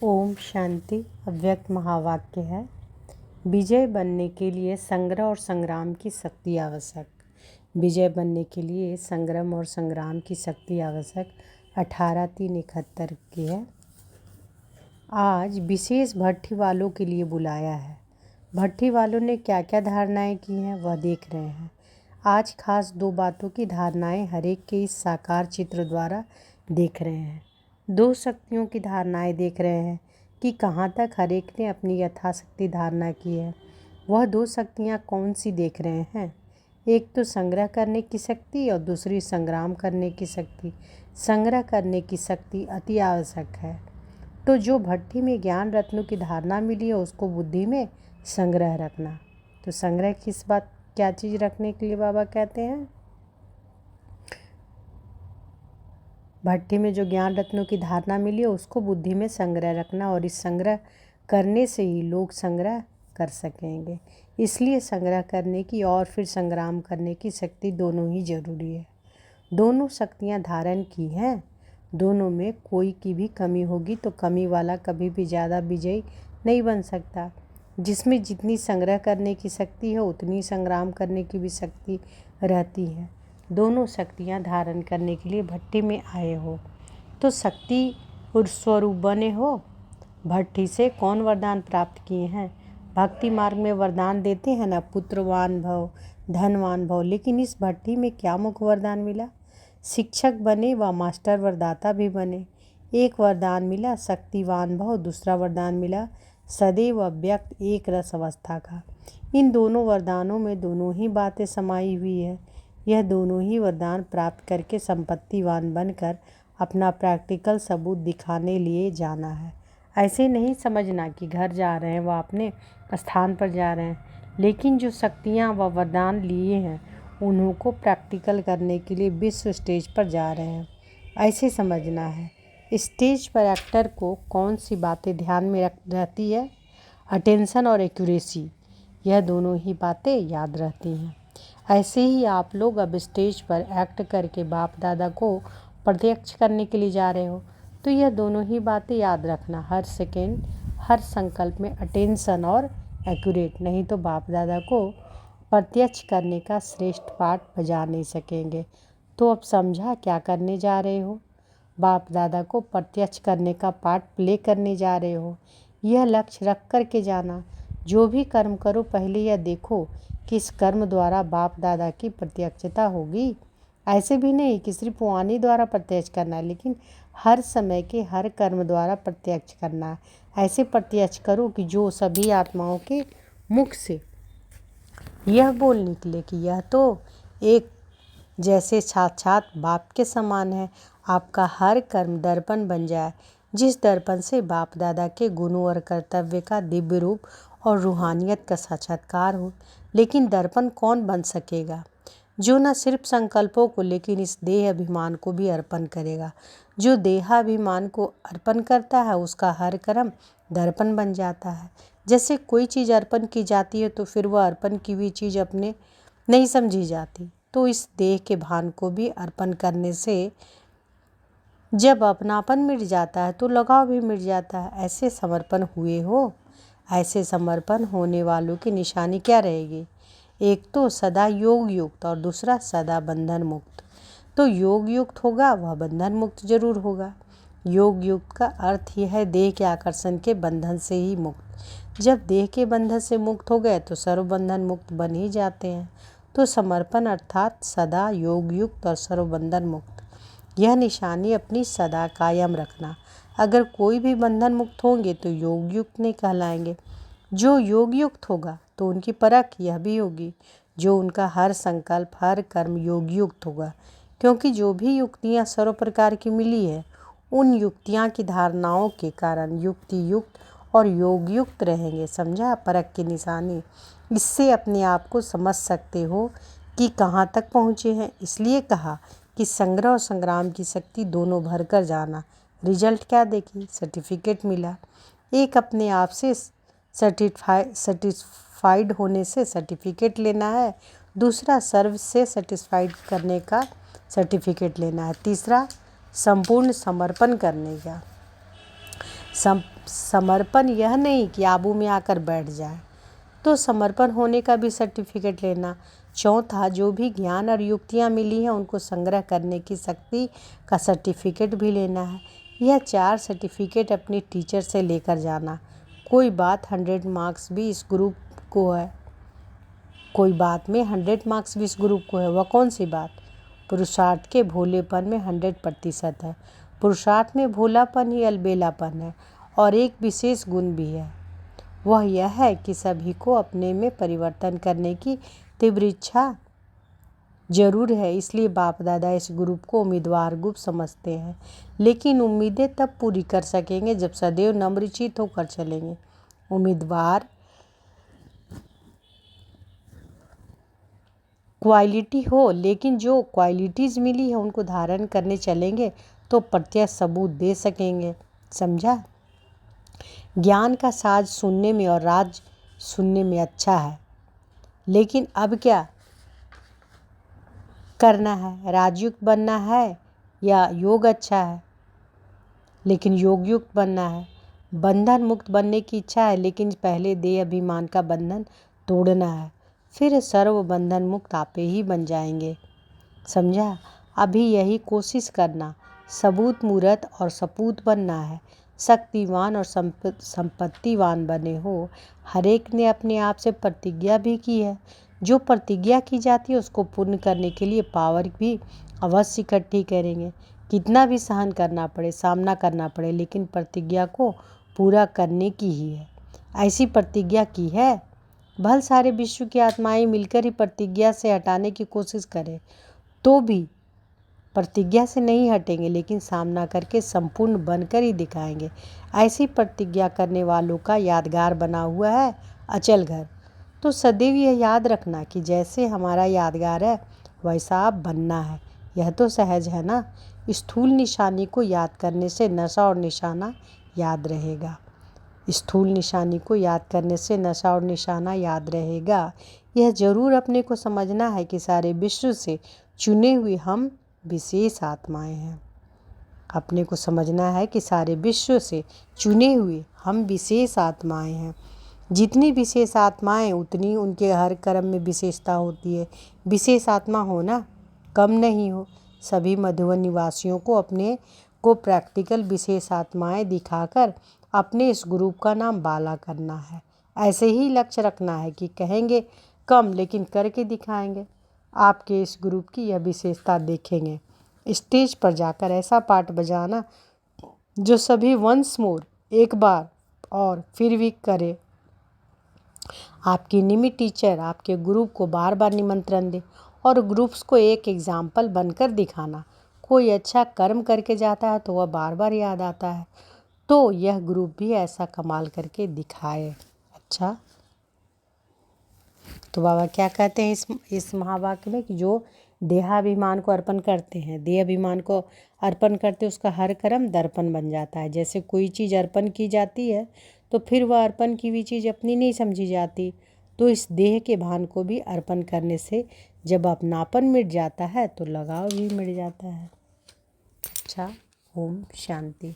ओम शांति। अव्यक्त महावाक्य है, विजय बनने के लिए संग्रह और संग्राम की शक्ति आवश्यक। विजय बनने के लिए संग्राम और संग्राम की शक्ति आवश्यक। 18/3/71 की है। आज विशेष भट्ठी वालों के लिए बुलाया है। भट्ठी वालों ने क्या क्या धारणाएं की हैं वह देख रहे हैं। आज खास 2 बातों की धारणाएं हरेक के इस साकार चित्र द्वारा देख रहे हैं। 2 शक्तियों की धारणाएं देख रहे हैं कि कहाँ तक हरेक ने अपनी यथाशक्ति धारणा की है। वह 2 शक्तियाँ कौन सी देख रहे हैं? एक तो संग्रह करने की शक्ति और दूसरी संग्राम करने की शक्ति। संग्रह करने की शक्ति अति आवश्यक है। तो जो भट्ठी में ज्ञान रत्नों की धारणा मिली है उसको बुद्धि में संग्रह रखना। तो संग्रह किस बात क्या चीज़ रखने के लिए बाबा कहते हैं? भट्ठी में जो ज्ञान रत्नों की धारणा मिली है उसको बुद्धि में संग्रह रखना, और इस संग्रह करने से ही लोग संग्रह कर सकेंगे। इसलिए संग्रह करने की और फिर संग्राम करने की शक्ति दोनों ही जरूरी है। दोनों शक्तियाँ धारण की हैं। दोनों में कोई की भी कमी होगी तो कमी वाला कभी भी ज़्यादा विजयी नहीं बन सकता। जिसमें जितनी संग्रह करने की शक्ति है उतनी संग्राम करने की भी शक्ति रहती है। दोनों शक्तियाँ धारण करने के लिए भट्ठी में आए हो तो शक्ति स्वरूप बने हो। भट्ठी से कौन वरदान प्राप्त किए हैं? भक्ति मार्ग में वरदान देते हैं ना, पुत्रवान भव, धनवान भव। लेकिन इस भट्ठी में क्या मुख्य वरदान मिला? शिक्षक बने व मास्टर वरदाता भी बने। एक वरदान मिला शक्तिवान भव, दूसरा वरदान मिला सदैव अव्यक्त एक रस अवस्था का। इन दोनों वरदानों में दोनों ही बातें समाई हुई है। यह दोनों ही वरदान प्राप्त करके संपत्तिवान बनकर अपना प्रैक्टिकल सबूत दिखाने लिए जाना है। ऐसे नहीं समझना कि घर जा रहे हैं व अपने स्थान पर जा रहे हैं, लेकिन जो शक्तियाँ व वरदान लिए हैं उन्हों को प्रैक्टिकल करने के लिए विश्व स्टेज पर जा रहे हैं, ऐसे समझना है। स्टेज पर एक्टर को कौन सी बातें ध्यान में रहती है? अटेंशन और एक्यूरेसी, यह दोनों ही बातें याद रहती हैं। ऐसे ही आप लोग अब स्टेज पर एक्ट करके बाप दादा को प्रत्यक्ष करने के लिए जा रहे हो, तो यह दोनों ही बातें याद रखना। हर सेकेंड हर संकल्प में अटेंशन और एक्यूरेट, नहीं तो बाप दादा को प्रत्यक्ष करने का श्रेष्ठ पाठ बजा नहीं सकेंगे। तो अब समझा क्या करने जा रहे हो? बाप दादा को प्रत्यक्ष करने का पाठ प्ले करने जा रहे हो। यह लक्ष्य रख कर के जाना। जो भी कर्म करो पहले यह देखो कि इस कर्म द्वारा बाप दादा की प्रत्यक्षता होगी। ऐसे भी नहीं कि सिर्फ वाणी द्वारा प्रत्यक्ष करना है, लेकिन हर समय के हर कर्म द्वारा प्रत्यक्ष करना है। ऐसे प्रत्यक्ष करो कि जो सभी आत्माओं के मुख से यह बोल निकले कि यह तो एक जैसे साक्षात बाप के समान है। आपका हर कर्म दर्पण बन जाए, जिस दर्पण से बाप दादा के गुणों और कर्तव्य का दिव्य रूप और रूहानियत का साक्षात्कार हो। लेकिन दर्पण कौन बन सकेगा? जो न सिर्फ संकल्पों को लेकिन इस देह अभिमान को भी अर्पण करेगा। जो देहाभिमान को अर्पण करता है उसका हर कर्म दर्पण बन जाता है। जैसे कोई चीज़ अर्पण की जाती है तो फिर वह अर्पण की हुई चीज़ अपने नहीं समझी जाती। तो इस देह के भान को भी अर्पण करने से जब अपनापन मिट जाता है तो लगाव भी मिट जाता है। ऐसे समर्पण हुए हो। ऐसे समर्पण होने वालों की निशानी क्या रहेगी? एक तो सदा योग युक्त और दूसरा सदा बंधन मुक्त। तो योग युक्त होगा वह बंधन मुक्त जरूर होगा। योग युक्त का अर्थ यह है देह के आकर्षण के बंधन से ही मुक्त। जब देह के बंधन से मुक्त हो गए तो सर्वबंधन मुक्त बन ही जाते हैं। तो समर्पण अर्थात सदा योग युक्त और सर्वबंधन मुक्त, यह निशानी अपनी सदा कायम रखना। अगर कोई भी बंधन मुक्त होंगे तो योग युक्त नहीं कहलाएंगे। जो योग युक्त होगा तो उनकी परख यह भी होगी, जो उनका हर संकल्प हर कर्म योग युक्त होगा। क्योंकि जो भी युक्तियाँ सर्व प्रकार की मिली है उन युक्तियाँ की धारणाओं के कारण युक्ति युक्त और योग युक्त रहेंगे। समझा? परख की निशानी। इससे अपने आप को समझ सकते हो कि कहाँ तक पहुँचे हैं। इसलिए कहा कि संग्रह और संग्राम की शक्ति दोनों भर कर जाना। रिजल्ट क्या देखी? सर्टिफिकेट मिला। एक अपने आप से सेटिस्फाइड होने से सर्टिफिकेट लेना है, दूसरा सर्व से सेटिस्फाइड करने का सर्टिफिकेट लेना है, तीसरा संपूर्ण समर्पण करने का। समर्पण यह नहीं कि आबू में आकर बैठ जाए, तो समर्पण होने का भी सर्टिफिकेट लेना। चौथा, जो भी ज्ञान और युक्तियाँ मिली हैं उनको संग्रह करने की शक्ति का सर्टिफिकेट भी लेना है। यह 4 सर्टिफिकेट अपने टीचर से लेकर जाना। कोई बात 100 मार्क्स भी इस ग्रुप को है, कोई बात में 100 मार्क्स भी इस ग्रुप को है। वह कौन सी बात? पुरुषार्थ के भोलेपन में 100% है। पुरुषार्थ में भोलापन ही अलबेलापन है और एक विशेष गुण भी है। वह यह है कि सभी को अपने में परिवर्तन करने की तीव्र इच्छा जरूर है। इसलिए बाप दादा इस ग्रुप को उम्मीदवार ग्रुप समझते हैं, लेकिन उम्मीदें तब पूरी कर सकेंगे जब सदैव नम्रचित होकर चलेंगे। उम्मीदवार क्वालिटी हो, लेकिन जो क्वालिटीज़ मिली है उनको धारण करने चलेंगे तो प्रत्यक्ष सबूत दे सकेंगे। समझा? ज्ञान का साज सुनने में और राज सुनने में अच्छा है, लेकिन अब क्या करना है? राजयुक्त बनना है या योग अच्छा है? लेकिन योग युक्त बनना है। बंधन मुक्त बनने की इच्छा है, लेकिन पहले देह अभिमान का बंधन तोड़ना है, फिर सर्व बंधन मुक्त आपे ही बन जाएंगे। समझा? अभी यही कोशिश करना। सबूत मूर्त और सपूत बनना है। शक्तिवान और संपत्तिवान बने हो। हर एक ने अपने आप से प्रतिज्ञा भी की है। जो प्रतिज्ञा की जाती है उसको पूर्ण करने के लिए पावर भी अवश्य इकट्ठी करेंगे। कितना भी सहन करना पड़े, सामना करना पड़े, लेकिन प्रतिज्ञा को पूरा करने की ही है। ऐसी प्रतिज्ञा की है। भल सारे विश्व की आत्माएं मिलकर ही प्रतिज्ञा से हटाने की कोशिश करें तो भी प्रतिज्ञा से नहीं हटेंगे, लेकिन सामना करके संपूर्ण बनकर ही दिखाएंगे। ऐसी प्रतिज्ञा करने वालों का यादगार बना हुआ है अचल घर। तो सदैव यह याद रखना कि जैसे हमारा यादगार है वैसा आप बनना है। यह तो सहज है ना। स्थूल निशानी को याद करने से नशा और निशाना याद रहेगा। स्थूल निशानी को याद करने से नशा और निशाना याद रहेगा। यह जरूर अपने को समझना है कि सारे विश्व से चुने हुए हम विशेष आत्माएं हैं। अपने को समझना है कि सारे विश्व से चुने हुए हम विशेष आत्माएं हैं। जितनी विशेष आत्माएं उतनी उनके हर कर्म में विशेषता होती है। विशेष आत्मा होना कम नहीं हो। सभी मधुबन निवासियों को अपने को प्रैक्टिकल विशेष आत्माएं दिखाकर अपने इस ग्रुप का नाम बाला करना है। ऐसे ही लक्ष्य रखना है कि कहेंगे कम लेकिन करके दिखाएंगे। आपके इस ग्रुप की यह विशेषता देखेंगे। स्टेज पर जाकर ऐसा पाठ बजाना जो सभी वंस मोर एक बार और फिर भी करे। आपकी नियमित टीचर आपके ग्रुप को बार बार निमंत्रण दे और ग्रुप्स को एक एग्जाम्पल बनकर दिखाना। कोई अच्छा कर्म करके जाता है तो वह बार बार याद आता है, तो यह ग्रुप भी ऐसा कमाल करके दिखाए। अच्छा, तो बाबा क्या कहते हैं इस महावाक्य में कि जो देहाभिमान को अर्पण करते हैं, देह अभिमान को अर्पण करते उसका हर कर्म दर्पण बन जाता है। जैसे कोई चीज़ अर्पण की जाती है तो फिर वह अर्पण की हुई चीज़ अपनी नहीं समझी जाती। तो इस देह के भान को भी अर्पण करने से जब अपनापन मिट जाता है तो लगाव भी मिट जाता है। अच्छा, ओम शांति।